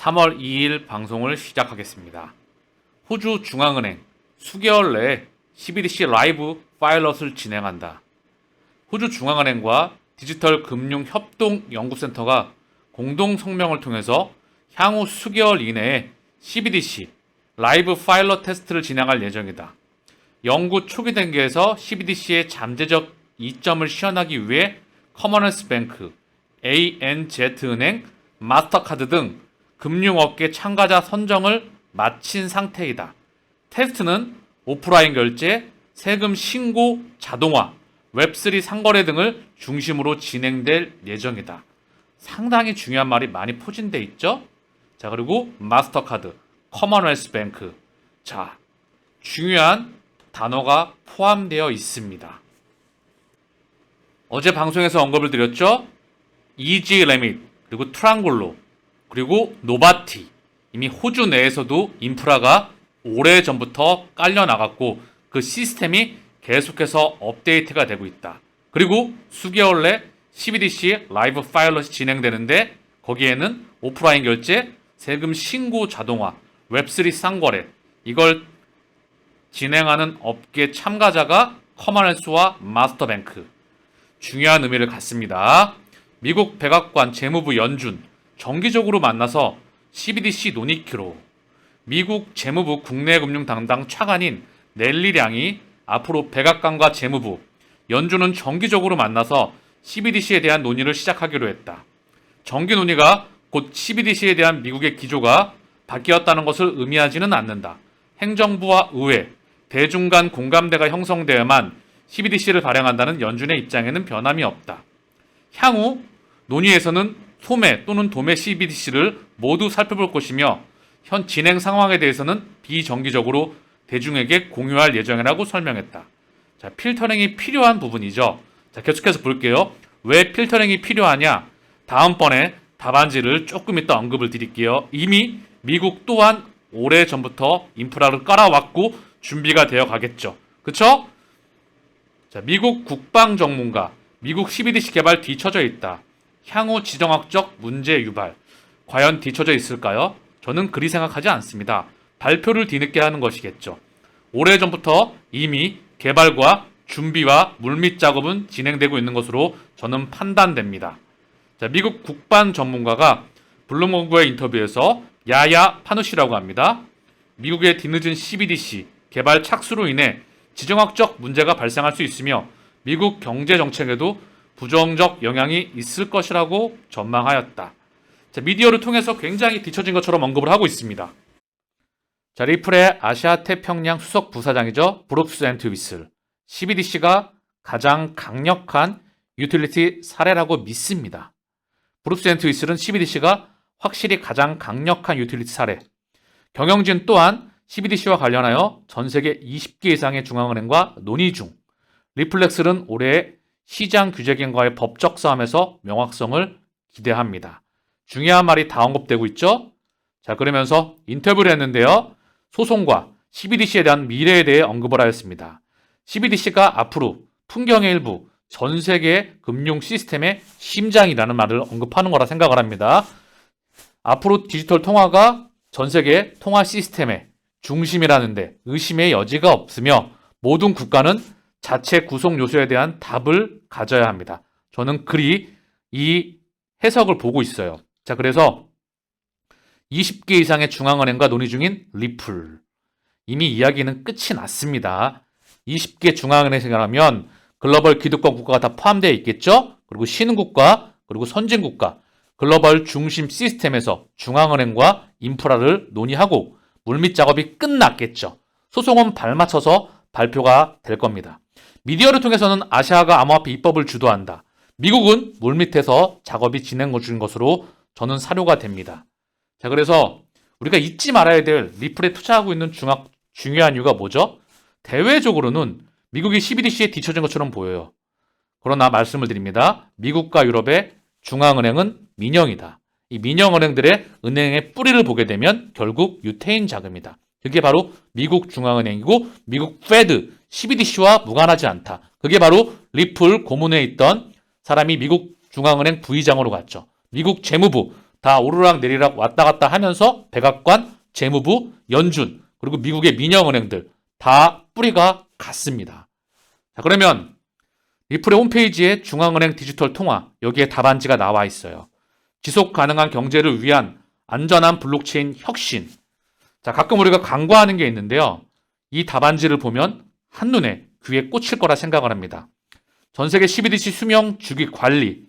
3월 2일 방송을 시작하겠습니다. 호주 중앙은행 수개월 내에 CBDC 라이브 파일럿을 진행한다. 호주 중앙은행과 디지털 금융 협동 연구센터가 공동 성명을 통해서 향후 수개월 이내에 CBDC 라이브 파일럿 테스트를 진행할 예정이다. 연구 초기 단계에서 CBDC의 잠재적 이점을 시연하기 위해 커먼웰스 뱅크, ANZ은행, 마스터카드 등 금융업계 참가자 선정을 마친 상태이다. 테스트는 오프라인 결제, 세금 신고 자동화, 웹3 상거래 등을 중심으로 진행될 예정이다. 상당히 중요한 말이 많이 포진돼 있죠? 자, 그리고 마스터카드, 커먼웰스 뱅크. 자, 중요한 단어가 포함되어 있습니다. 어제 방송에서 언급을 드렸죠? 이지 레밋, 그리고 트랑골로, 그리고 노바티. 이미 호주 내에서도 인프라가 오래전부터 깔려 나갔고 그 시스템이 계속해서 업데이트가 되고 있다. 그리고 수개월 내 CBDC 라이브 파일럿이 진행되는데 거기에는 오프라인 결제, 세금 신고 자동화, 웹3 쌍거래 이걸 진행하는 업계 참가자가 커먼웰스와 마스터뱅크. 중요한 의미를 갖습니다. 미국 백악관 재무부 연준 정기적으로 만나서 CBDC 논의키로 미국 재무부 국내금융 담당 차관인 넬리 량이 앞으로 백악관과 재무부, 연준은 정기적으로 만나서 CBDC에 대한 논의를 시작하기로 했다. 정기 논의가 곧 CBDC에 대한 미국의 기조가 바뀌었다는 것을 의미하지는 않는다. 행정부와 의회, 대중 간 공감대가 형성되어야만 CBDC를 발행한다는 연준의 입장에는 변함이 없다. 향후 논의에서는 소매 또는 도매 CBDC를 모두 살펴볼 것이며 현 진행 상황에 대해서는 비정기적으로 대중에게 공유할 예정이라고 설명했다. 자, 필터링이 필요한 부분이죠. 자, 계속해서 볼게요. 왜 필터링이 필요하냐? 다음번에 답안지를 조금 이따 언급을 드릴게요. 이미 미국 또한 오래전부터 인프라를 깔아왔고 준비가 되어 가겠죠. 그쵸? 자, 미국 국방 전문가, 미국 CBDC 개발 뒤처져 있다. 향후 지정학적 문제 유발. 과연 뒤처져 있을까요? 저는 그리 생각하지 않습니다. 발표를 뒤늦게 하는 것이겠죠. 오래전부터 이미 개발과 준비와 물밑 작업은 진행되고 있는 것으로 저는 판단됩니다. 자, 미국 국방 전문가가 블룸버그의 인터뷰에서 야야 파누시라고 합니다. 미국의 뒤늦은 CBDC 개발 착수로 인해 지정학적 문제가 발생할 수 있으며 미국 경제 정책에도 부정적 영향이 있을 것이라고 전망하였다. 자, 미디어를 통해서 굉장히 뒤처진 것처럼 언급을 하고 있습니다. 자, 리플의 아시아 태평양 수석 부사장이죠. 브룩스 앤드 위슬. CBDC가 가장 강력한 유틸리티 사례라고 믿습니다. 브룩스 앤드 위슬은 CBDC가 확실히 가장 강력한 유틸리티 사례. 경영진 또한 CBDC와 관련하여 전 세계 20개 이상의 중앙은행과 논의 중. 리플렉스는 올해 시장 규제기관과의 법적 싸움에서 명확성을 기대합니다. 중요한 말이 다 언급되고 있죠? 자, 그러면서 인터뷰를 했는데요. 소송과 CBDC에 대한 미래에 대해 언급을 하였습니다. CBDC가 앞으로 풍경의 일부, 전 세계 금융 시스템의 심장이라는 말을 언급하는 거라 생각을 합니다. 앞으로 디지털 통화가 전 세계 통화 시스템의 중심이라는데 의심의 여지가 없으며 모든 국가는 자체 구성 요소에 대한 답을 가져야 합니다. 저는 그리 이 해석을 보고 있어요. 자, 그래서 20개 이상의 중앙은행과 논의 중인 리플. 이미 이야기는 끝이 났습니다. 20개 중앙은행이라면 글로벌 기득권 국가가 다 포함되어 있겠죠? 그리고 신흥국가, 그리고 선진국가, 글로벌 중심 시스템에서 중앙은행과 인프라를 논의하고 물밑 작업이 끝났겠죠. 소송은 발맞춰서 발표가 될 겁니다. 미디어를 통해서는 아시아가 암호화폐 입법을 주도한다. 미국은 물밑에서 작업이 진행 중인 것으로 저는 사료가 됩니다. 자, 그래서 우리가 잊지 말아야 될 리플에 투자하고 있는 중요한 이유가 뭐죠? 대외적으로는 미국이 CBDC에 뒤처진 것처럼 보여요. 그러나 말씀을 드립니다. 미국과 유럽의 중앙은행은 민영이다. 이 민영은행들의 은행의 뿌리를 보게 되면 결국 유태인 자금이다. 그게 바로 미국 중앙은행이고 미국 페드, CBDC와 무관하지 않다. 그게 바로 리플 고문에 있던 사람이 미국 중앙은행 부의장으로 갔죠. 미국 재무부 다 오르락 내리락 왔다 갔다 하면서 백악관, 재무부, 연준, 그리고 미국의 민영은행들 다 뿌리가 같습니다. 자, 그러면 리플의 홈페이지에 중앙은행 디지털 통화, 여기에 답안지가 나와 있어요. 지속 가능한 경제를 위한 안전한 블록체인 혁신. 자, 가끔 우리가 간과하는 게 있는데요. 이 답안지를 보면 한눈에 귀에 꽂힐 거라 생각을 합니다. 전 세계 CBDC 수명 주기 관리,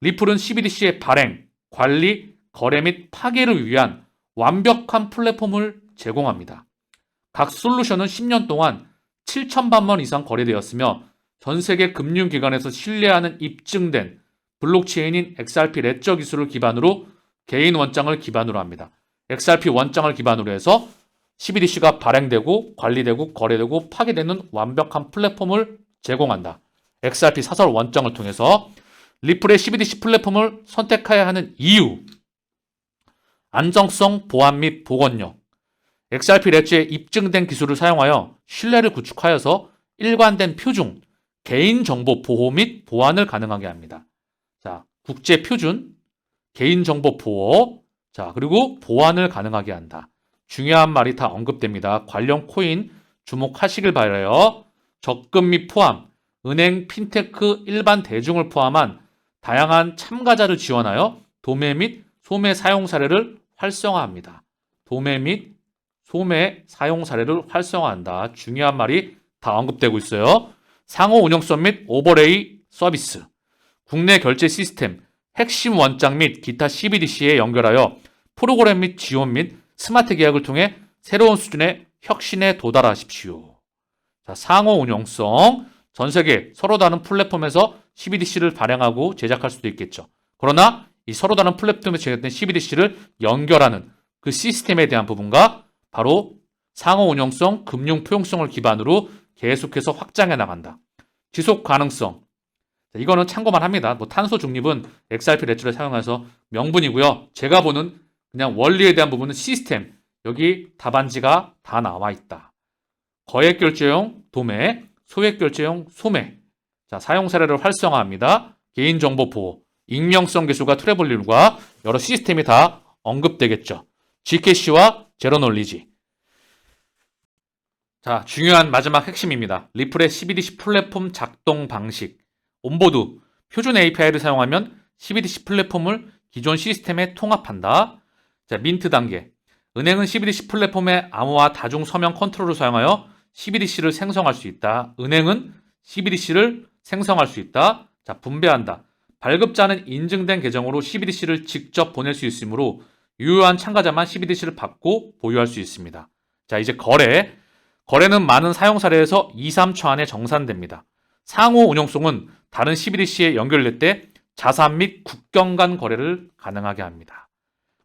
리플은 CBDC의 발행, 관리, 거래 및 파괴를 위한 완벽한 플랫폼을 제공합니다. 각 솔루션은 10년 동안 7,000만 원 이상 거래되었으며 전 세계 금융기관에서 신뢰하는 입증된 블록체인인 XRP 레저 기술을 기반으로 개인 원장을 기반으로 합니다. XRP 원장을 기반으로 해서 CBDC가 발행되고 관리되고 거래되고 파괴되는 완벽한 플랫폼을 제공한다. XRP 사설 원장을 통해서 리플의 CBDC 플랫폼을 선택해야 하는 이유, 안정성, 보안 및 복원력. XRP 레저의 입증된 기술을 사용하여 신뢰를 구축하여서 일관된 표준, 개인정보 보호 및 보안을 가능하게 합니다. 자, 국제 표준, 개인정보 보호, 자, 그리고 보안을 가능하게 한다. 중요한 말이 다 언급됩니다. 관련 코인 주목하시길 바라요. 적금 및 포함, 은행, 핀테크, 일반 대중을 포함한 다양한 참가자를 지원하여 도매 및 소매 사용 사례를 활성화합니다. 도매 및 소매 사용 사례를 활성화한다. 중요한 말이 다 언급되고 있어요. 상호 운영성 및 오버레이 서비스, 국내 결제 시스템, 핵심 원장 및 기타 CBDC에 연결하여 프로그램 및 지원 및 스마트 계약을 통해 새로운 수준의 혁신에 도달하십시오. 자, 상호 운영성, 전 세계 서로 다른 플랫폼에서 CBDC를 발행하고 제작할 수도 있겠죠. 그러나 이 서로 다른 플랫폼에서 제작된 CBDC를 연결하는 그 시스템에 대한 부분과 바로 상호 운영성, 금융 포용성을 기반으로 계속해서 확장해 나간다. 지속 가능성. 이거는 참고만 합니다. 뭐 탄소 중립은 XRP 레저를 사용해서 명분이고요. 제가 보는 그냥 원리에 대한 부분은 시스템. 여기 답안지가 다 나와 있다. 거액 결제용 도매, 소액 결제용 소매. 자, 사용 사례를 활성화합니다. 개인정보 보호, 익명성 기술과 트래블링과 여러 시스템이 다 언급되겠죠. Gcash와 제로놀리지. 자, 중요한 마지막 핵심입니다. 리플의 CBDC 플랫폼 작동 방식. 온보드, 표준 API를 사용하면 CBDC 플랫폼을 기존 시스템에 통합한다. 자, 민트 단계. 은행은 CBDC 플랫폼의 암호화 다중 서명 컨트롤을 사용하여 CBDC를 생성할 수 있다. 은행은 CBDC를 생성할 수 있다. 자, 분배한다. 발급자는 인증된 계정으로 CBDC를 직접 보낼 수 있으므로 유효한 참가자만 CBDC를 받고 보유할 수 있습니다. 자, 이제 거래. 거래는 많은 사용 사례에서 2, 3초 안에 정산됩니다. 상호 운용성은 다른 CBDC에 연결될 때 자산 및 국경 간 거래를 가능하게 합니다.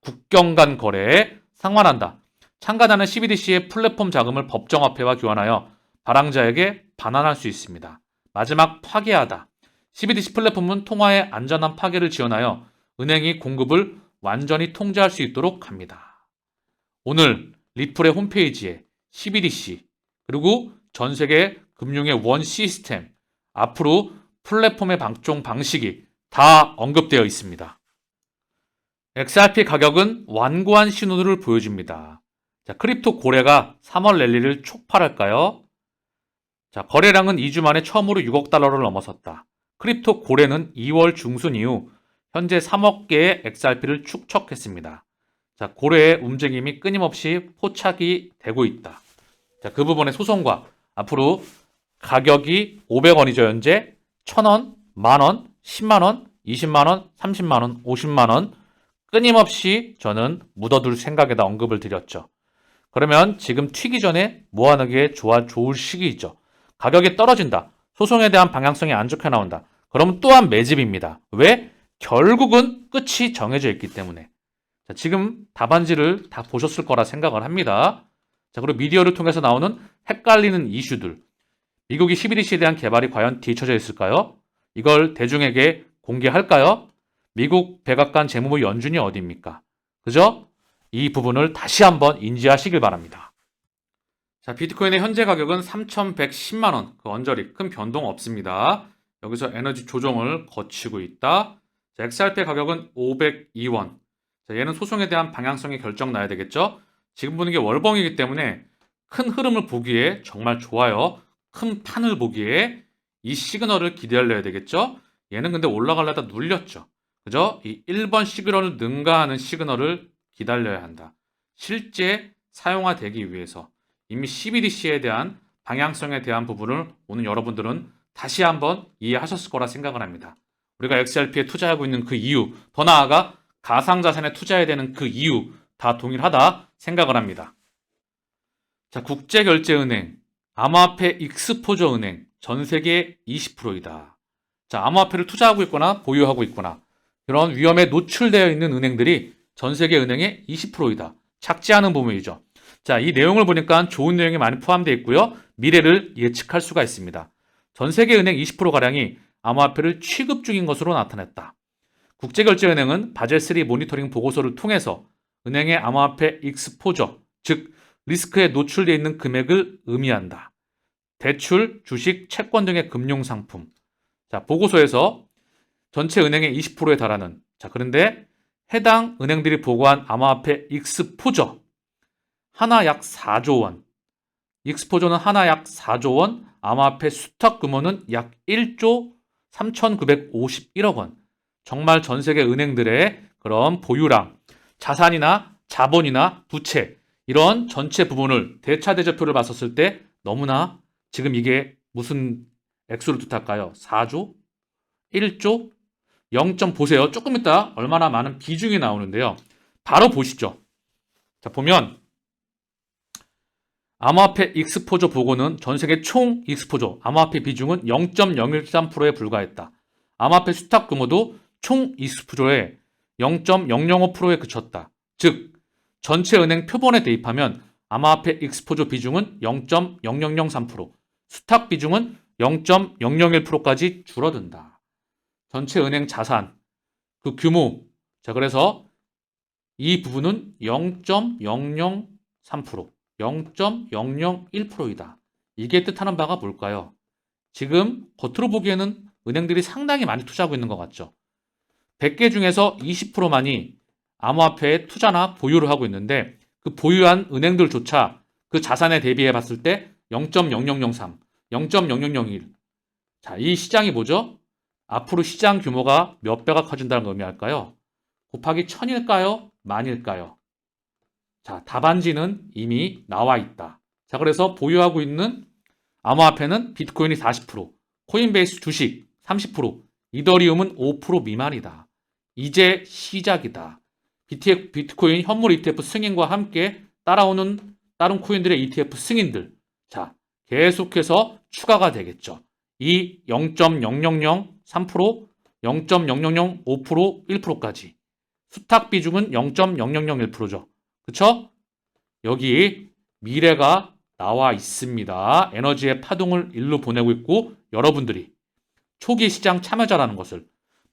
국경 간 거래에 상환한다. 참가자는 CBDC의 플랫폼 자금을 법정화폐와 교환하여 발행자에게 반환할 수 있습니다. 마지막 파괴하다. CBDC 플랫폼은 통화의 안전한 파괴를 지원하여 은행이 공급을 완전히 통제할 수 있도록 합니다. 오늘 리플의 홈페이지에 CBDC 그리고 전 세계 금융의 원 시스템, 앞으로 플랫폼의 방종 방식이 다 언급되어 있습니다. XRP 가격은 완고한 신호를 보여줍니다. 자, 크립토 고래가 3월 랠리를 촉발할까요? 자, 거래량은 2주 만에 처음으로 6억 달러를 넘어섰다. 크립토 고래는 2월 중순 이후 현재 3억 개의 XRP를 축적했습니다. 자, 고래의 움직임이 끊임없이 포착이 되고 있다. 자, 그 부분의 소송과 앞으로 가격이 500원이죠, 현재. 1,000원, 만원, 10만원, 20만원, 30만원, 50만원 끊임없이 저는 묻어둘 생각에다 언급을 드렸죠. 그러면 지금 튀기 전에 모아놓은 게 좋을 시기이죠. 가격이 떨어진다. 소송에 대한 방향성이 안 좋게 나온다. 그러면 또한 매집입니다. 왜? 결국은 끝이 정해져 있기 때문에. 자, 지금 답안지를 다 보셨을 거라 생각을 합니다. 자, 그리고 미디어를 통해서 나오는 헷갈리는 이슈들. 미국이 CBDC에 대한 개발이 과연 뒤처져 있을까요? 이걸 대중에게 공개할까요? 미국 백악관 재무부 연준이 어디입니까? 그죠? 이 부분을 다시 한번 인지하시길 바랍니다. 자, 비트코인의 현재 가격은 3,110만원. 그 언저리 큰 변동 없습니다. 여기서 에너지 조정을 거치고 있다. 자, XRP 가격은 502원. 자, 얘는 소송에 대한 방향성이 결정 나야 되겠죠? 지금 보는 게 월봉이기 때문에 큰 흐름을 보기에 정말 좋아요. 큰 판을 보기에 이 시그널을 기다려야 되겠죠? 얘는 근데 올라가려다 눌렸죠. 그죠? 이 1번 시그널을 능가하는 시그널을 기다려야 한다. 실제 사용화되기 위해서 이미 CBDC에 대한 방향성에 대한 부분을 오늘 여러분들은 다시 한번 이해하셨을 거라 생각을 합니다. 우리가 XRP에 투자하고 있는 그 이유, 더 나아가 가상자산에 투자해야 되는 그 이유 다 동일하다 생각을 합니다. 자, 국제결제은행, 암호화폐 익스포저 은행, 전 세계 20%이다. 자, 암호화폐를 투자하고 있거나 보유하고 있거나 그런 위험에 노출되어 있는 은행들이 전 세계 은행의 20%이다. 작지 않은 부분이죠. 자, 이 내용을 보니까 좋은 내용이 많이 포함되어 있고요. 미래를 예측할 수가 있습니다. 전 세계 은행 20%가량이 암호화폐를 취급 중인 것으로 나타났다. 국제결제은행은 바젤3 모니터링 보고서를 통해서 은행의 암호화폐 익스포저, 즉 리스크에 노출되어 있는 금액을 의미한다. 대출, 주식, 채권 등의 금융상품. 자, 보고서에서 전체 은행의 20%에 달하는, 자, 그런데 해당 은행들이 보고한 암호화폐 익스포저, 하나 약 4조 원. 익스포저는 하나 약 4조 원, 암호화폐 수탁 규모는 약 1조 3,951억 원. 정말 전 세계 은행들의 그런 보유량, 자산이나 자본이나 부채, 이런 전체 부분을 대차대조표를 봤었을 때 너무나 지금 이게 무슨 액수를 뜻할까요? 4조? 1조? 0. 보세요. 조금 이따 얼마나 많은 비중이 나오는데요. 바로 보시죠. 자, 보면 암호화폐 익스포저 보고는 전 세계 총 익스포저, 암호화폐 비중은 0.013%에 불과했다. 암호화폐 수탁 규모도 총 익스포저의 0.005%에 그쳤다. 즉, 전체 은행 표본에 대입하면 암호화폐 익스포저 비중은 0.0003%, 수탁 비중은 0.001%까지 줄어든다. 전체 은행 자산, 그 규모, 자, 그래서 이 부분은 0.003%, 0.001%이다. 이게 뜻하는 바가 뭘까요? 지금 겉으로 보기에는 은행들이 상당히 많이 투자하고 있는 것 같죠. 100개 중에서 20%만이 암호화폐에 투자나 보유를 하고 있는데 그 보유한 은행들조차 그 자산에 대비해 봤을 때 0.0003, 0.0001. 자, 이 시장이 뭐죠? 앞으로 시장 규모가 몇 배가 커진다는 걸 의미할까요? 곱하기 1000일까요? 만일까요? 자, 답안지는 이미 나와 있다. 자, 그래서 보유하고 있는 암호화폐는 비트코인이 40%, 코인베이스 주식 30%, 이더리움은 5% 미만이다. 이제 시작이다. 비트코인 현물 ETF 승인과 함께 따라오는 다른 코인들의 ETF 승인들. 자, 계속해서 추가가 되겠죠. 이 0.0003%, 0.0005%, 1%까지. 수탁 비중은 0.0001%죠. 그쵸? 여기 미래가 나와 있습니다. 에너지의 파동을 일로 보내고 있고 여러분들이 초기 시장 참여자라는 것을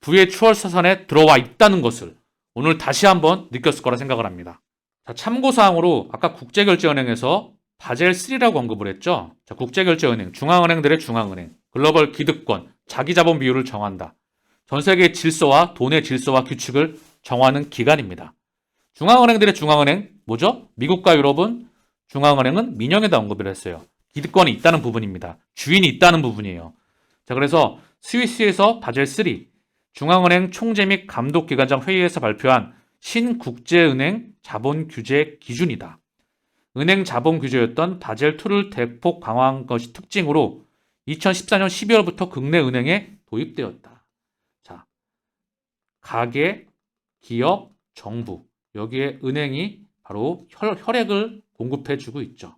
부의 추월사선에 들어와 있다는 것을 오늘 다시 한번 느꼈을 거라 생각을 합니다. 자, 참고사항으로 아까 국제결제은행에서 바젤3라고 언급을 했죠. 자, 국제결제은행, 중앙은행들의 중앙은행, 글로벌 기득권, 자기자본 비율을 정한다. 전 세계의 질서와 돈의 질서와 규칙을 정하는 기관입니다. 중앙은행들의 중앙은행, 뭐죠? 미국과 유럽은 중앙은행은 민영에다 언급을 했어요. 기득권이 있다는 부분입니다. 주인이 있다는 부분이에요. 자, 그래서 스위스에서 바젤3, 중앙은행 총재 및 감독기관장 회의에서 발표한 신국제은행 자본규제 기준이다. 은행 자본규제였던 바젤2를 대폭 강화한 것이 특징으로 2014년 12월부터 국내 은행에 도입되었다. 자, 가계, 기업, 정부, 여기에 은행이 바로 혈액을 공급해주고 있죠.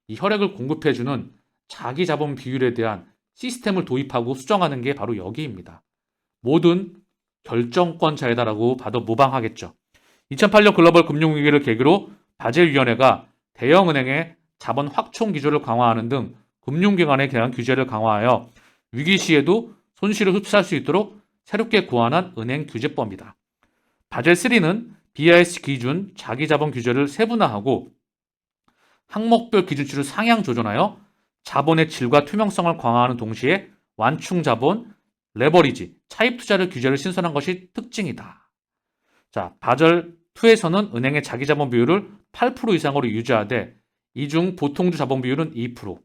이 혈액을 공급해주는 자기 자본 비율에 대한 시스템을 도입하고 수정하는 게 바로 여기입니다. 모든 결정권자이다라고 봐도 무방하겠죠. 2008년 글로벌 금융위기를 계기로 바젤위원회가 대형은행의 자본 확충 기조를 강화하는 등 금융기관에 대한 규제를 강화하여 위기 시에도 손실을 흡수할 수 있도록 새롭게 고안한 은행규제법이다. 바젤3는 BIS 기준 자기자본 규제를 세분화하고 항목별 기준치를 상향 조정하여 자본의 질과 투명성을 강화하는 동시에 완충자본, 레버리지, 차입투자를 규제를 신설한 것이 특징이다. 자, 바젤2 2에서는 은행의 자기자본 비율을 8% 이상으로 유지하되 이 중 보통주 자본 비율은 2%,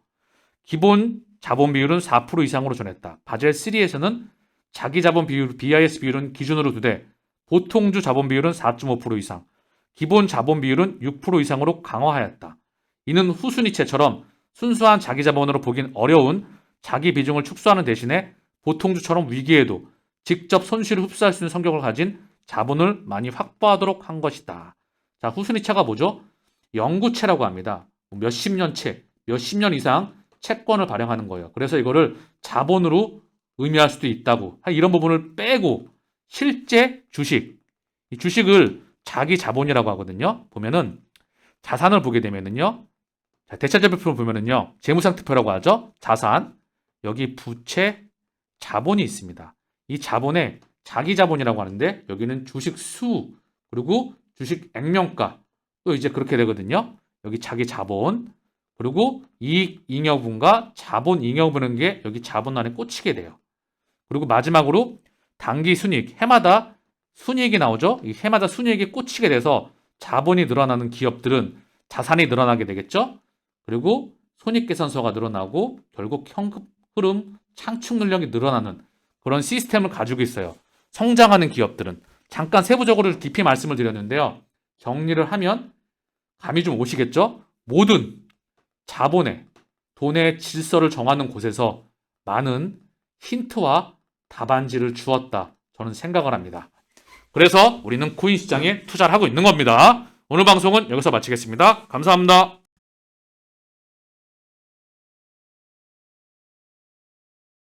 기본 자본 비율은 4% 이상으로 정했다. 바젤 3에서는 자기자본 비율, BIS 비율은 기준으로 두되 보통주 자본 비율은 4.5% 이상, 기본 자본 비율은 6% 이상으로 강화하였다. 이는 후순위채처럼 순수한 자기자본으로 보긴 어려운 자기 비중을 축소하는 대신에 보통주처럼 위기에도 직접 손실을 흡수할 수 있는 성격을 가진 자본을 많이 확보하도록 한 것이다. 자, 후순위채가 뭐죠? 영구채라고 합니다. 몇십 년채, 몇십 년 이상 채권을 발행하는 거예요. 그래서 이거를 자본으로 의미할 수도 있다고. 이런 부분을 빼고 실제 주식, 이 주식을 자기 자본이라고 하거든요. 보면은 자산을 보게 되면은요. 자, 대차대표를 보면은요. 재무상태표라고 하죠. 자산, 여기 부채, 자본이 있습니다. 이 자본에 자기 자본이라고 하는데 여기는 주식 수, 그리고 주식 액면가, 또 이제 그렇게 되거든요. 여기 자기 자본, 그리고 이익 잉여분과 자본 잉여분인 게 여기 자본 안에 꽂히게 돼요. 그리고 마지막으로 단기 순이익, 해마다 순이익이 나오죠. 이 해마다 순이익이 꽂히게 돼서 자본이 늘어나는 기업들은 자산이 늘어나게 되겠죠. 그리고 손익계산서가 늘어나고 결국 현금 흐름 창출 능력이 늘어나는 그런 시스템을 가지고 있어요. 성장하는 기업들은. 잠깐 세부적으로 깊이 말씀을 드렸는데요. 정리를 하면 감이 좀 오시겠죠? 모든 자본의, 돈의 질서를 정하는 곳에서 많은 힌트와 답안지를 주었다. 저는 생각을 합니다. 그래서 우리는 코인 시장에 투자를 하고 있는 겁니다. 오늘 방송은 여기서 마치겠습니다. 감사합니다.